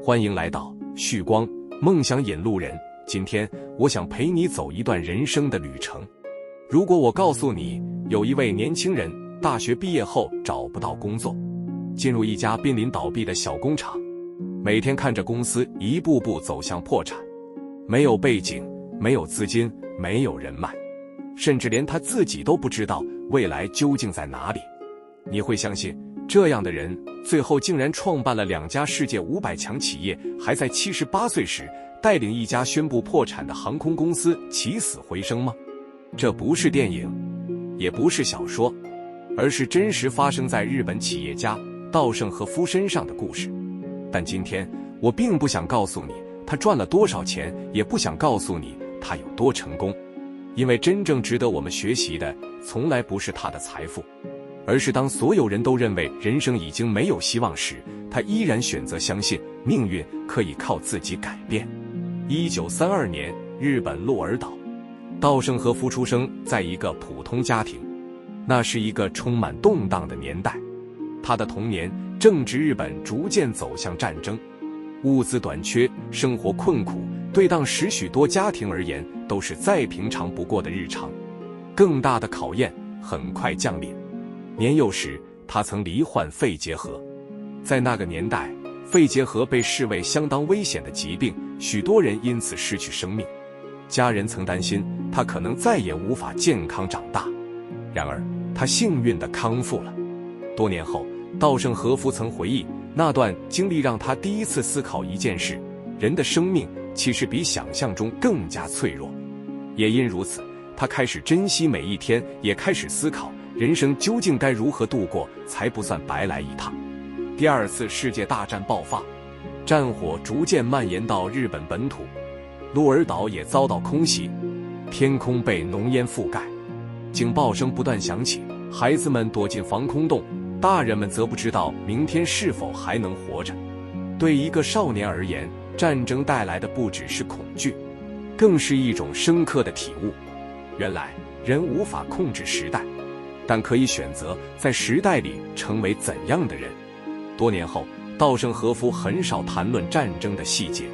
欢迎来到旭光梦想引路人。今天我想陪你走一段人生的旅程。如果我告诉你，有一位年轻人大学毕业后找不到工作，进入一家濒临倒闭的小工厂，每天看着公司一步步走向破产，没有背景，没有资金，没有人脉，甚至连他自己都不知道未来究竟在哪里，你会相信这样的人最后竟然创办了2家世界500强企业，还在78岁时带领一家宣布破产的航空公司起死回生吗？这不是电影，也不是小说，而是真实发生在日本企业家稻盛和夫身上的故事。但今天我并不想告诉你他赚了多少钱，也不想告诉你他有多成功，因为真正值得我们学习的从来不是他的财富，而是当所有人都认为人生已经没有希望时，他依然选择相信命运可以靠自己改变。1932年，日本鹿儿岛，稻盛和夫出生在一个普通家庭，那是一个充满动荡的年代。他的童年正值日本逐渐走向战争，物资短缺，生活困苦，对当时许多家庭而言都是再平常不过的日常。更大的考验很快降临。年幼时，他曾罹患肺结核。在那个年代，肺结核被视为相当危险的疾病，许多人因此失去生命。家人曾担心他可能再也无法健康长大，然而他幸运地康复了。多年后，稻盛和夫曾回忆，那段经历让他第一次思考一件事：人的生命其实比想象中更加脆弱。也因如此，他开始珍惜每一天，也开始思考人生究竟该如何度过才不算白来一趟。第2次世界大战爆发，战火逐渐蔓延到日本本土，鹿儿岛也遭到空袭，天空被浓烟覆盖，警报声不断响起，孩子们躲进防空洞，大人们则不知道明天是否还能活着。对一个少年而言，战争带来的不只是恐惧，更是一种深刻的体悟。原来人无法控制时代，但可以选择在时代里成为怎样的人。多年后，稻盛和夫很少谈论战争的细节，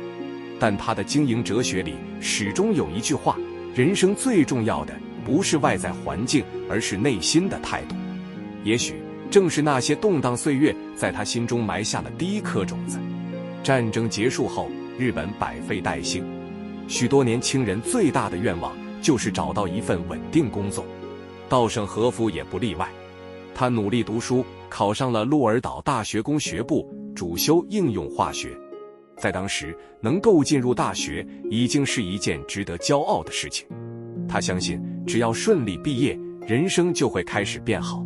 但他的经营哲学里始终有一句话：人生最重要的不是外在环境，而是内心的态度。也许正是那些动荡岁月，在他心中埋下了第一颗种子。战争结束后，日本百废待兴，许多年轻人最大的愿望就是找到一份稳定工作。稻盛和夫也不例外，他努力读书，考上了鹿儿岛大学工学部，主修应用化学。在当时，能够进入大学已经是一件值得骄傲的事情。他相信，只要顺利毕业，人生就会开始变好。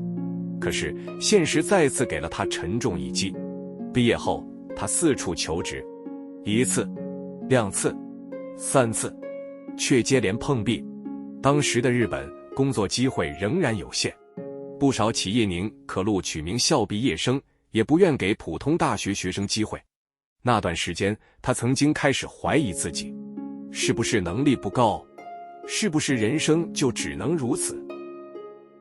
可是，现实再次给了他沉重一击。毕业后，他四处求职，1次、2次、3次，却接连碰壁。当时的日本工作机会仍然有限，不少企业宁可录取名校毕业生，也不愿给普通大学学生机会。那段时间，他曾经开始怀疑自己，是不是能力不够？是不是人生就只能如此？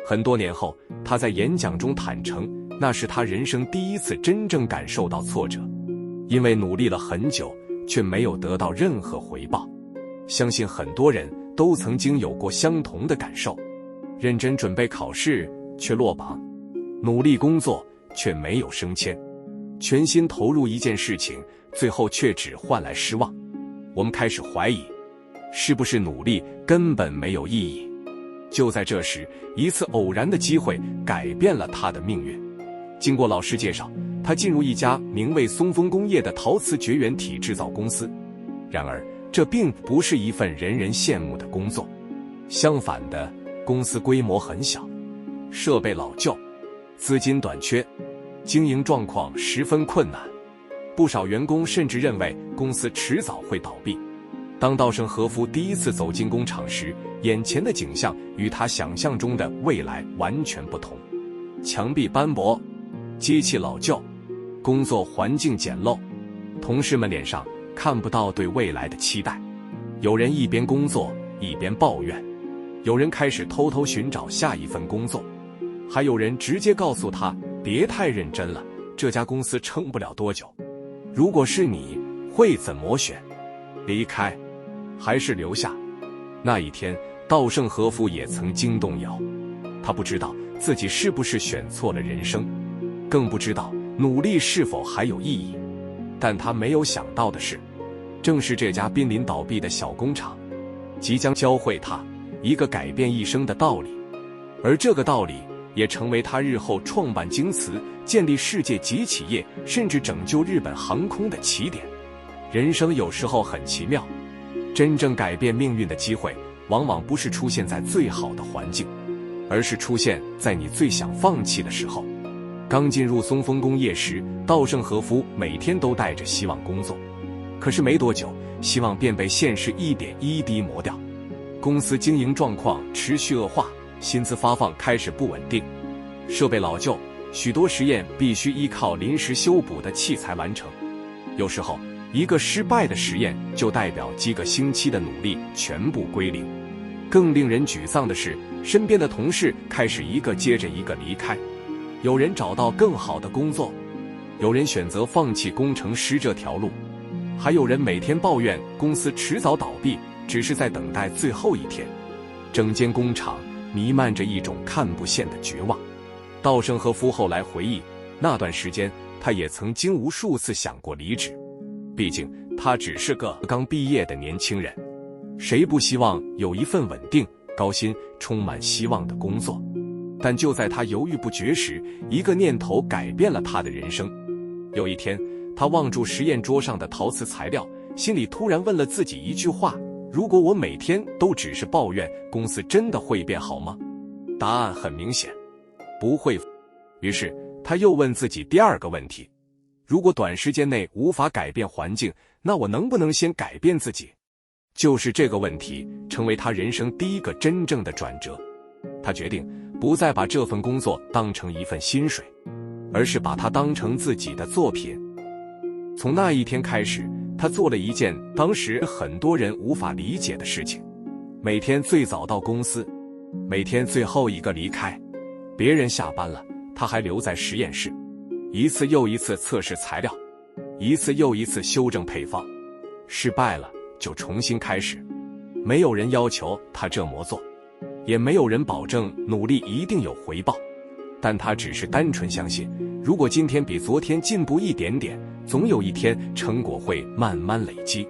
很多年后，他在演讲中坦诚，那是他人生第一次真正感受到挫折，因为努力了很久，却没有得到任何回报。相信很多人都曾经有过相同的感受，认真准备考试却落榜，努力工作却没有升迁，全心投入一件事情，最后却只换来失望。我们开始怀疑，是不是努力根本没有意义？就在这时，一次偶然的机会改变了他的命运。经过老师介绍，他进入一家名为松风工业的陶瓷绝缘体制造公司。然而，这并不是一份人人羡慕的工作。相反的，公司规模很小，设备老旧，资金短缺，经营状况十分困难。不少员工甚至认为公司迟早会倒闭。当稻盛和夫第一次走进工厂时，眼前的景象与他想象中的未来完全不同。墙壁斑驳，机器老旧，工作环境简陋，同事们脸上看不到对未来的期待。有人一边工作一边抱怨，有人开始偷偷寻找下一份工作，还有人直接告诉他别太认真了，这家公司撑不了多久。如果是你，会怎么选？离开，还是留下？那一天，稻盛和夫也曾经动摇。他不知道自己是不是选错了人生，更不知道努力是否还有意义。但他没有想到的是，正是这家濒临倒闭的小工厂，即将教会他一个改变一生的道理，而这个道理也成为他日后创办京瓷、建立世界级企业，甚至拯救日本航空的起点。人生有时候很奇妙，真正改变命运的机会，往往不是出现在最好的环境，而是出现在你最想放弃的时候。刚进入松风工业时，稻盛和夫每天都带着希望工作，可是没多久，希望便被现实一点一滴磨掉。公司经营状况持续恶化，薪资发放开始不稳定，设备老旧，许多实验必须依靠临时修补的器材完成。有时候，一个失败的实验就代表几个星期的努力全部归零。更令人沮丧的是，身边的同事开始一个接着一个离开，有人找到更好的工作，有人选择放弃工程师这条路，还有人每天抱怨公司迟早倒闭，只是在等待最后一天。整间工厂弥漫着一种看不见的绝望。稻盛和夫后来回忆，那段时间他也曾经无数次想过离职，毕竟他只是个刚毕业的年轻人，谁不希望有一份稳定、高薪、充满希望的工作？但就在他犹豫不决时，一个念头改变了他的人生。有一天，他望住实验桌上的陶瓷材料，心里突然问了自己一句话：如果我每天都只是抱怨，公司真的会变好吗？答案很明显，不会。于是他又问自己第二个问题：如果短时间内无法改变环境，那我能不能先改变自己？就是这个问题成为他人生第一个真正的转折。他决定不再把这份工作当成一份薪水，而是把它当成自己的作品。从那一天开始，他做了一件当时很多人无法理解的事情：每天最早到公司，每天最后一个离开。别人下班了，他还留在实验室，一次又一次测试材料，一次又一次修正配方。失败了就重新开始，没有人要求他这么做，也没有人保证努力一定有回报。但他只是单纯相信，如果今天比昨天进步一点点，总有一天成果会慢慢累积。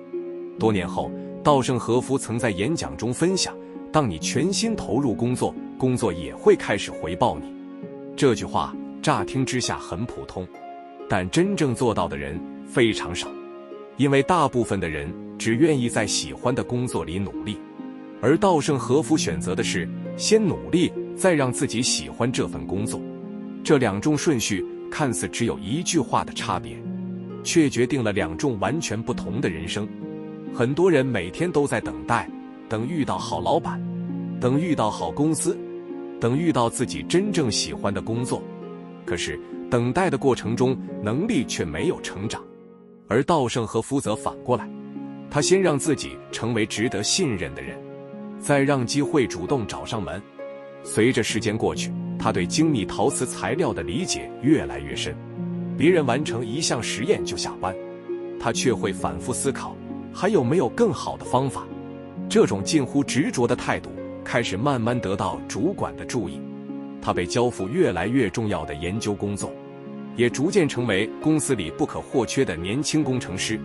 多年后，稻盛和夫曾在演讲中分享，当你全心投入工作，工作也会开始回报你。这句话乍听之下很普通，但真正做到的人非常少，因为大部分的人只愿意在喜欢的工作里努力，而稻盛和夫选择的是先努力，再让自己喜欢这份工作。这两种顺序看似只有一句话的差别，却决定了两种完全不同的人生。很多人每天都在等待，等遇到好老板，等遇到好公司，等遇到自己真正喜欢的工作。可是等待的过程中，能力却没有成长。而稻盛和夫则反过来，他先让自己成为值得信任的人，再让机会主动找上门。随着时间过去，他对精密陶瓷材料的理解越来越深。别人完成一项实验就下班，他却会反复思考，还有没有更好的方法。这种近乎执着的态度开始慢慢得到主管的注意，他被交付越来越重要的研究工作，也逐渐成为公司里不可或缺的年轻工程师。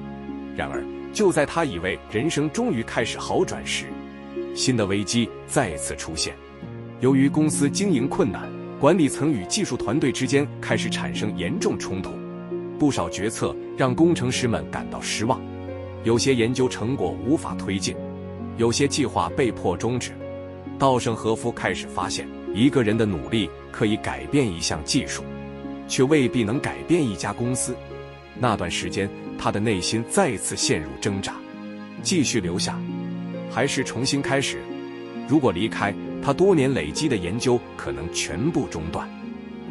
然而，就在他以为人生终于开始好转时，新的危机再次出现。由于公司经营困难，管理层与技术团队之间开始产生严重冲突，不少决策让工程师们感到失望，有些研究成果无法推进，有些计划被迫终止。稻盛和夫开始发现，一个人的努力可以改变一项技术，却未必能改变一家公司。那段时间，他的内心再次陷入挣扎，继续留下，还是重新开始？如果离开，他多年累积的研究可能全部中断；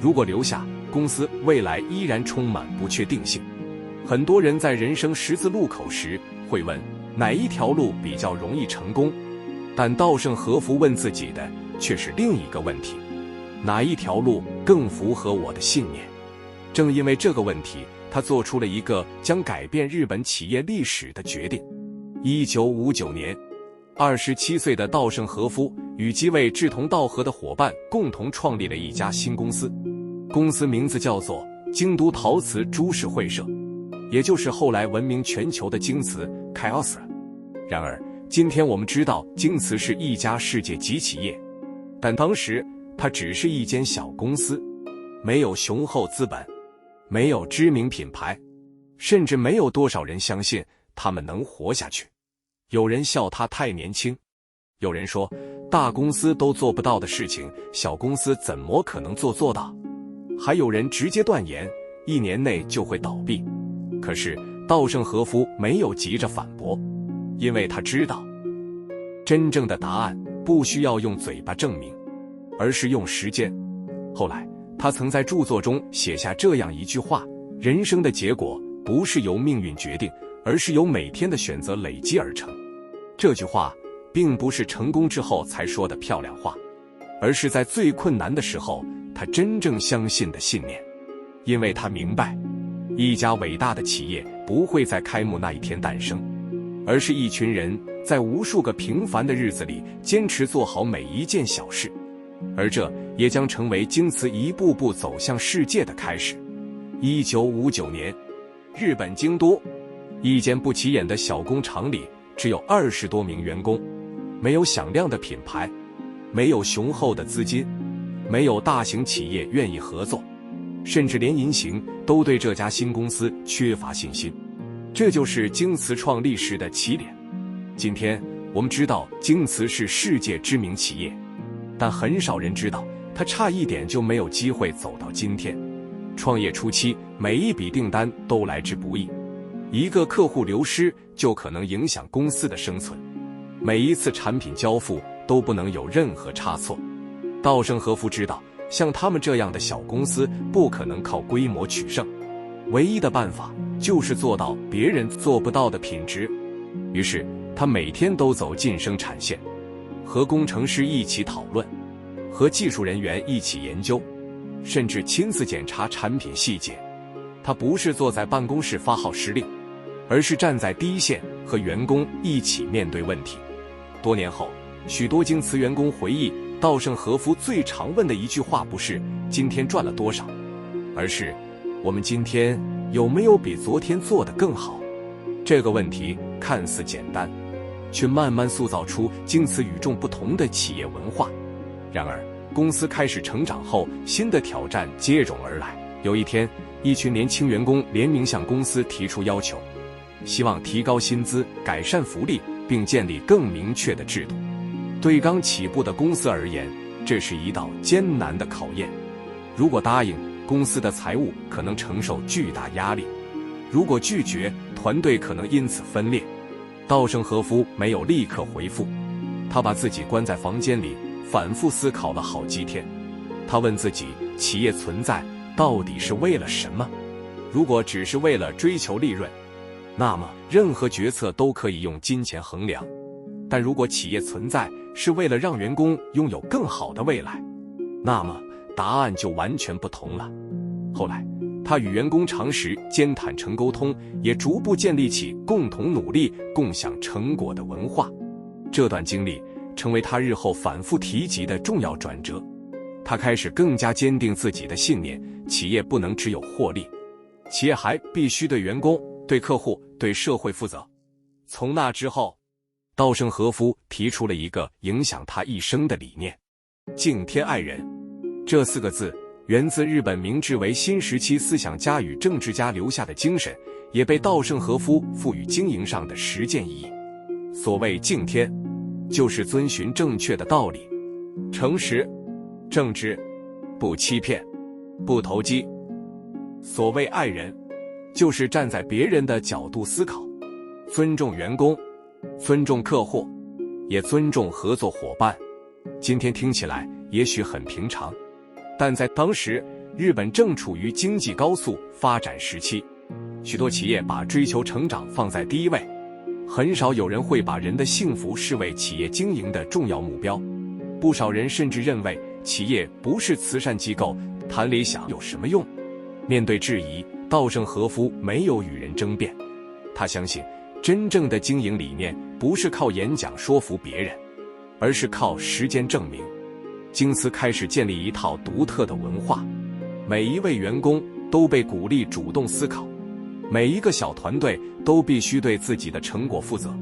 如果留下，公司未来依然充满不确定性。很多人在人生十字路口时会问，哪一条路比较容易成功？但稻盛和夫问自己的却是另一个问题：哪一条路更符合我的信念？正因为这个问题，他做出了一个将改变日本企业历史的决定。1959年，27岁的稻盛和夫与几位志同道合的伙伴共同创立了一家新公司，公司名字叫做京都陶瓷株式会社，也就是后来闻名全球的京瓷 KYOSRA。然而，今天我们知道京瓷是一家世界级企业，但当时它只是一间小公司，没有雄厚资本，没有知名品牌，甚至没有多少人相信他们能活下去。有人笑他太年轻，有人说大公司都做不到的事情，小公司怎么可能做到？还有人直接断言1年内就会倒闭。可是稻盛和夫没有急着反驳，因为他知道，真正的答案不需要用嘴巴证明，而是用时间。后来他曾在著作中写下这样一句话：人生的结果不是由命运决定，而是由每天的选择累积而成。这句话并不是成功之后才说的漂亮话，而是在最困难的时候他真正相信的信念。因为他明白，一家伟大的企业不会在开幕那一天诞生，而是一群人在无数个平凡的日子里坚持做好每一件小事，而这也将成为京瓷一步步走向世界的开始。1959年，日本京都一间不起眼的小工厂里，只有20多名员工，没有响亮的品牌，没有雄厚的资金，没有大型企业愿意合作，甚至连银行都对这家新公司缺乏信心。这就是京瓷创立时的起点。今天我们知道京瓷是世界知名企业，但很少人知道它差一点就没有机会走到今天。创业初期，每一笔订单都来之不易，一个客户流失就可能影响公司的生存，每一次产品交付都不能有任何差错。稻盛和夫知道，像他们这样的小公司不可能靠规模取胜，唯一的办法就是做到别人做不到的品质。于是他每天都走进生产线，和工程师一起讨论，和技术人员一起研究，甚至亲自检查产品细节。他不是坐在办公室发号施令，而是站在第一线和员工一起面对问题。多年后，许多京瓷员工回忆，稻盛和夫最常问的一句话不是今天赚了多少，而是我们今天有没有比昨天做得更好。这个问题看似简单，却慢慢塑造出京瓷与众不同的企业文化。然而公司开始成长后，新的挑战接踵而来。有一天，一群年轻员工联名向公司提出要求，希望提高薪资、改善福利，并建立更明确的制度。对刚起步的公司而言，这是一道艰难的考验。如果答应，公司的财务可能承受巨大压力；如果拒绝，团队可能因此分裂。稻盛和夫没有立刻回复，他把自己关在房间里，反复思考了好几天。他问自己，企业存在到底是为了什么？如果只是为了追求利润，那么任何决策都可以用金钱衡量。但如果企业存在是为了让员工拥有更好的未来，那么答案就完全不同了。后来，他与员工常时间坦诚沟通，也逐步建立起共同努力、共享成果的文化。这段经历成为他日后反复提及的重要转折。他开始更加坚定自己的信念：企业不能只有获利，企业还必须对员工、对客户、对社会负责。从那之后，稻盛和夫提出了一个影响他一生的理念：敬天爱人。这4个字源自日本明治维新时期思想家与政治家留下的精神，也被稻盛和夫赋予经营上的实践意义。所谓敬天，就是遵循正确的道理，诚实、正直，不欺骗，不投机。所谓爱人，就是站在别人的角度思考，尊重员工，尊重客户，也尊重合作伙伴。今天听起来也许很平常，但在当时，日本正处于经济高速发展时期，许多企业把追求成长放在第一位，很少有人会把人的幸福视为企业经营的重要目标。不少人甚至认为企业不是慈善机构，谈理想有什么用？面对质疑，稻盛和夫没有与人争辩，他相信真正的经营理念不是靠演讲说服别人，而是靠实践证明。京瓷开始建立一套独特的文化，每一位员工都被鼓励主动思考，每一个小团队都必须对自己的成果负责。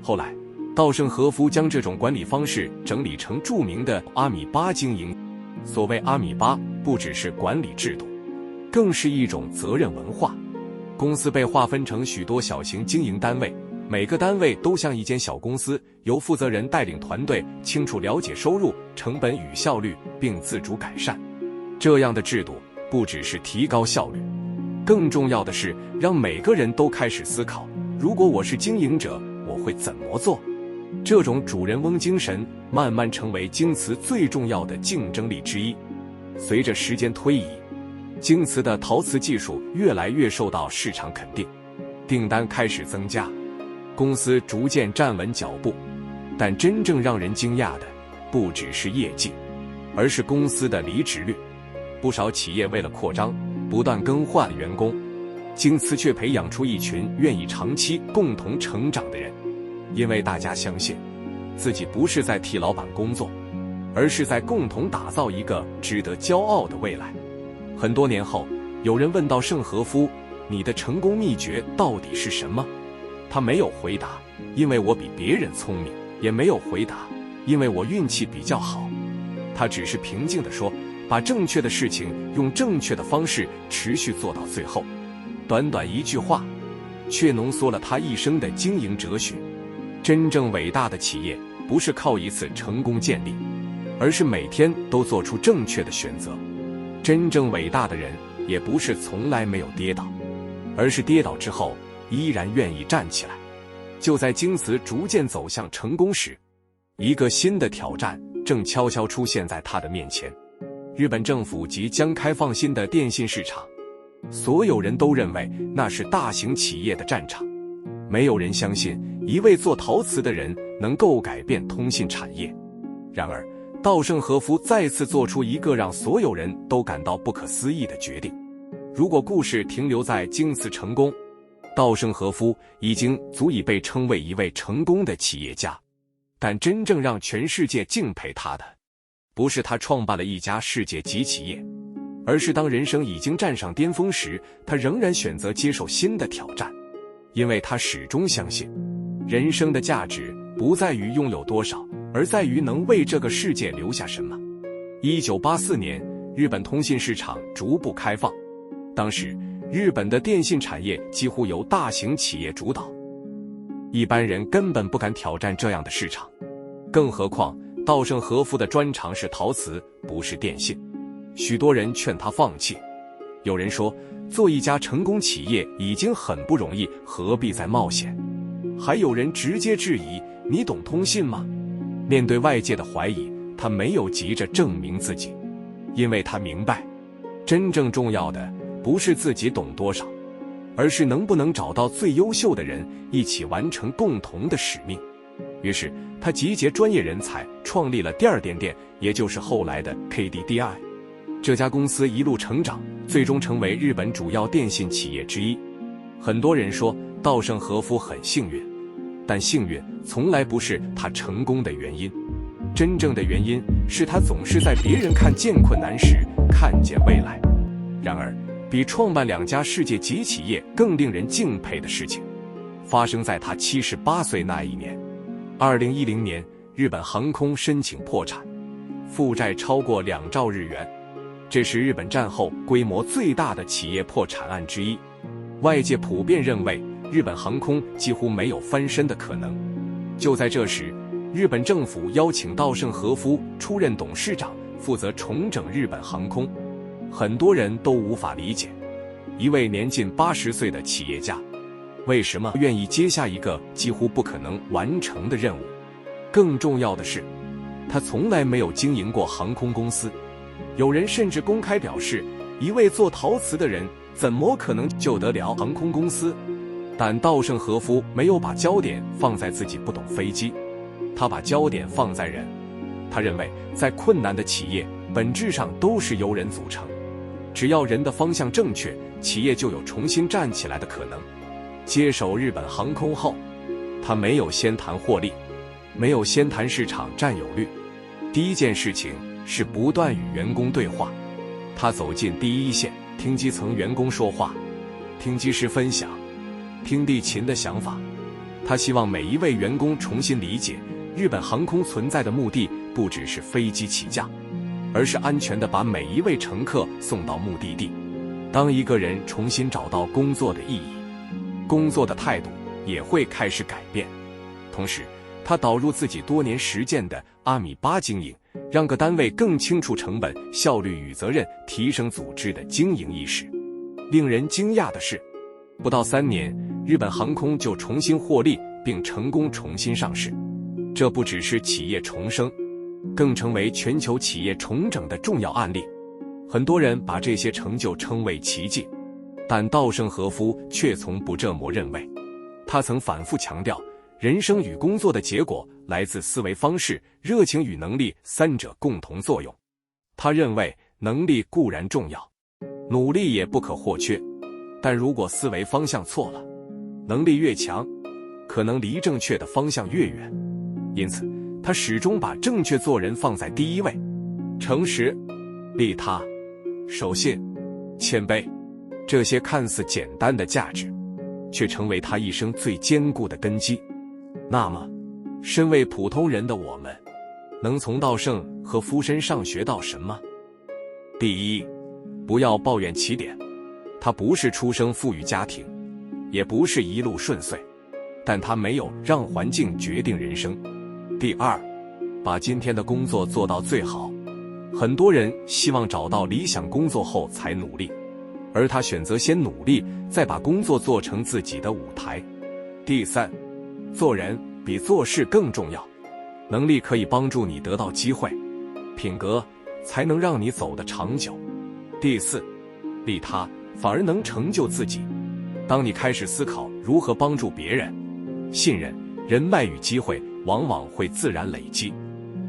后来，稻盛和夫将这种管理方式整理成著名的阿米巴经营。所谓阿米巴，不只是管理制度，更是一种责任文化。公司被划分成许多小型经营单位，每个单位都像一间小公司，由负责人带领团队，清楚了解收入、成本与效率，并自主改善。这样的制度不只是提高效率，更重要的是让每个人都开始思考，如果我是经营者，我会怎么做？这种主人翁精神慢慢成为京瓷最重要的竞争力之一。随着时间推移，京瓷的陶瓷技术越来越受到市场肯定，订单开始增加，公司逐渐站稳脚步。但真正让人惊讶的不只是业绩，而是公司的离职率。不少企业为了扩张，不断更换员工，京瓷却培养出一群愿意长期共同成长的人。因为大家相信，自己不是在替老板工作，而是在共同打造一个值得骄傲的未来。很多年后，有人问稻盛和夫：“你的成功秘诀到底是什么？”他没有回答，因为我比别人聪明；也没有回答，因为我运气比较好。他只是平静地说：“把正确的事情用正确的方式持续做到最后。”短短一句话，却浓缩了他一生的经营哲学。真正伟大的企业不是靠一次成功建立，而是每天都做出正确的选择。真正伟大的人也不是从来没有跌倒，而是跌倒之后依然愿意站起来。就在京瓷逐渐走向成功时，一个新的挑战正悄悄出现在他的面前。日本政府即将开放新的电信市场，所有人都认为那是大型企业的战场，没有人相信一位做陶瓷的人能够改变通信产业。然而，稻盛和夫再次做出一个让所有人都感到不可思议的决定。如果故事停留在京瓷成功，稻盛和夫已经足以被称为一位成功的企业家。但真正让全世界敬佩他的，不是他创办了一家世界级企业，而是当人生已经站上巅峰时，他仍然选择接受新的挑战。因为他始终相信，人生的价值不在于拥有多少，而在于能为这个世界留下什么。1984年，日本通信市场逐步开放，当时日本的电信产业几乎由大型企业主导，一般人根本不敢挑战这样的市场。更何况稻盛和夫的专长是陶瓷，不是电信。许多人劝他放弃。有人说，做一家成功企业已经很不容易，何必再冒险？还有人直接质疑，你懂通信吗？面对外界的怀疑，他没有急着证明自己，因为他明白，真正重要的不是自己懂多少，而是能不能找到最优秀的人，一起完成共同的使命。于是他集结专业人才，创立了第二电电，也就是后来的 KDDI。 这家公司一路成长，最终成为日本主要电信企业之一。很多人说稻盛和夫很幸运，但幸运从来不是他成功的原因，真正的原因是他总是在别人看见困难时看见未来。然而，比创办两家世界级企业更令人敬佩的事情，发生在他78岁那一年。2010年，日本航空申请破产，负债超过2兆日元，这是日本战后规模最大的企业破产案之一。外界普遍认为，日本航空几乎没有翻身的可能。就在这时，日本政府邀请稻盛和夫出任董事长，负责重整日本航空。很多人都无法理解，一位年近80岁的企业家，为什么愿意接下一个几乎不可能完成的任务？更重要的是，他从来没有经营过航空公司。有人甚至公开表示，一位做陶瓷的人怎么可能救得了航空公司？但稻盛和夫没有把焦点放在自己不懂飞机，他把焦点放在人。他认为，在困难的企业本质上都是由人组成，只要人的方向正确，企业就有重新站起来的可能。接手日本航空后，他没有先谈获利，没有先谈市场占有率，第一件事情是不断与员工对话。他走进第一线，听基层员工说话，听技师分享，听地勤的想法。他希望每一位员工重新理解，日本航空存在的目的不只是飞机起降，而是安全地把每一位乘客送到目的地。当一个人重新找到工作的意义，工作的态度也会开始改变。同时，他导入自己多年实践的阿米巴经营，让各单位更清楚成本、效率与责任，提升组织的经营意识。令人惊讶的是，不到3年，日本航空就重新获利，并成功重新上市。这不只是企业重生，更成为全球企业重整的重要案例。很多人把这些成就称为奇迹，但稻盛和夫却从不这么认为。他曾反复强调，人生与工作的结果来自思维方式、热情与能力三者共同作用。他认为能力固然重要，努力也不可或缺，但如果思维方向错了，能力越强，可能离正确的方向越远。因此，他始终把正确做人放在第一位。诚实、利他、守信、谦卑，这些看似简单的价值，却成为他一生最坚固的根基。那么，身为普通人的我们，能从稻盛和夫身上学到什么？第一，不要抱怨起点。他不是出生富裕家庭，也不是一路顺遂，但他没有让环境决定人生。第二，把今天的工作做到最好。很多人希望找到理想工作后才努力，而他选择先努力，再把工作做成自己的舞台。第三，做人比做事更重要。能力可以帮助你得到机会，品格才能让你走得长久。第四，利他反而能成就自己。当你开始思考如何帮助别人，信任、人脉与机会往往会自然累积。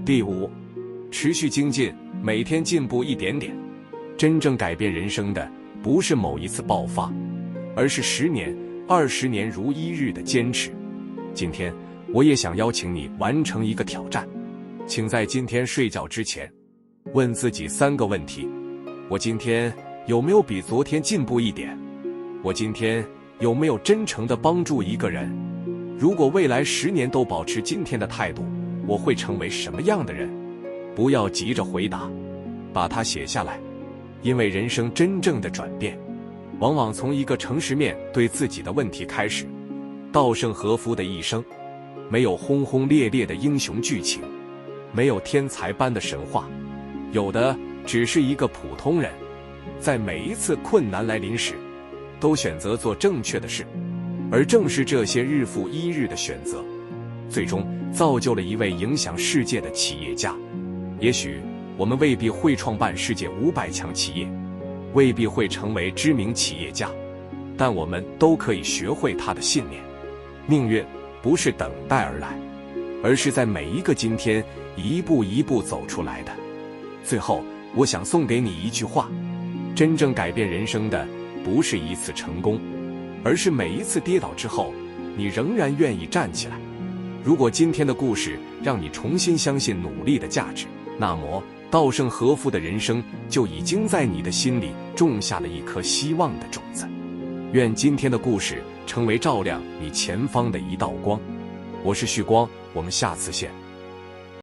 第五，持续精进，每天进步一点点。真正改变人生的不是某一次爆发，而是10年、20年如一日的坚持。今天我也想邀请你完成一个挑战，请在今天睡觉之前问自己3个问题：我今天有没有比昨天进步一点？我今天有没有真诚地帮助一个人？如果未来10年都保持今天的态度，我会成为什么样的人？不要急着回答，把它写下来。因为人生真正的转变，往往从一个诚实面对自己的问题开始。稻盛和夫的一生，没有轰轰烈烈的英雄剧情，没有天才般的神话，有的只是一个普通人，在每一次困难来临时，都选择做正确的事。而正是这些日复一日的选择，最终造就了一位影响世界的企业家。也许我们未必会创办世界500强企业，未必会成为知名企业家，但我们都可以学会他的信念。命运不是等待而来，而是在每一个今天一步一步走出来的。最后，我想送给你一句话：真正改变人生的不是一次成功，而是每一次跌倒之后，你仍然愿意站起来。如果今天的故事让你重新相信努力的价值，那么稻盛和夫的人生就已经在你的心里种下了一颗希望的种子。愿今天的故事成为照亮你前方的一道光。我是旭光，我们下次见。